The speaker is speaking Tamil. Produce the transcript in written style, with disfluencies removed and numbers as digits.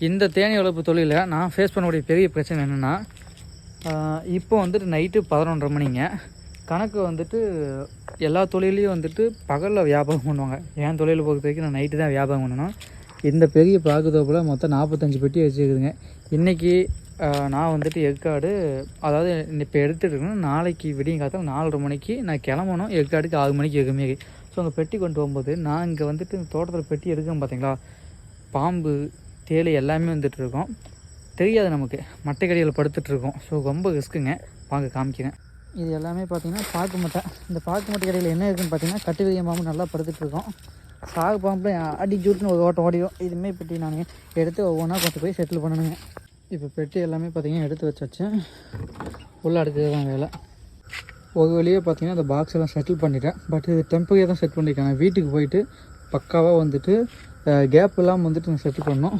இந்த தேனீ வளர்ப்பு தொழிலில் நான் ஃபேஸ் பண்ணக்கூடிய பெரிய பிரச்சனை என்னென்னா, இப்போ வந்துட்டு நைட்டு 11:30 மணிங்க. கணக்கு வந்துட்டு எல்லா தொழிலையும் வந்துட்டு பகலில் வியாபாரம் பண்ணுவாங்க. என் தொழிலை பொறுத்த வரைக்கும் நான் நைட்டு தான் வியாபாரம் பண்ணணும். இந்த பெரிய பாக்குத்தோப்பில் மொத்தம் 45 பெட்டி வச்சுருக்குதுங்க. இன்றைக்கி நான் வந்துட்டு ஏற்காடு, அதாவது இப்போ எடுத்துகிட்டு இருக்கேன். நாளைக்கு விடியங்காலத்தில் 4:30 மணிக்கு நான் கிளம்பணும். ஏற்காடுக்கு 6 மணிக்கு இருக்குமே. ஸோ அங்கே பெட்டி கொண்டு போகும்போது நான் இங்கே வந்துட்டு தோட்டத்தில் பெட்டி எடுக்கணும் பார்த்தீங்களா, பாம்பு தேள் எல்லாமே வந்துட்டுருக்கோம். தெரியாது நமக்கு, மட்டைக்கடியில் படுத்துட்ருக்கோம். ஸோ ரொம்ப ரிஸ்க்குங்க. வாங்க காமிக்கிறேன். இது எல்லாமே பார்த்திங்கன்னா பாக்கு மட்டை. இந்த பாக்கு மட்டை கடையில் என்ன இருக்குதுன்னு பார்த்தீங்கன்னா, கட்டு விதியம் பாம்பு நல்லா படுத்துட்ருக்கோம். சாகு பாம்பில் அடி ஜூட்டுன்னு ஒரு ஓட்டம் ஓடிடும். இதுமாரி பெட்டி நான் எடுத்து ஒவ்வொன்றா கொண்டு போய் செட்டில் பண்ணணுங்க. இப்போ பெட்டி எல்லாமே பார்த்திங்கன்னா எடுத்து வச்சாச்சு. உள்ளே அடுக்கிறது தான் வேலை. ஒரு வழியே பார்த்திங்கன்னா அந்த பாக்ஸ் எல்லாம் செட்டில் பண்ணிட்டேன். பட் இது டெம்பரரியாக தான் செட் பண்ணியிருக்கேன். நான் வீட்டுக்கு போயிட்டு பக்காவாக வந்துட்டு கேப் இல்லாமல் வந்துட்டு நான் செட்டில் பண்ணணும்.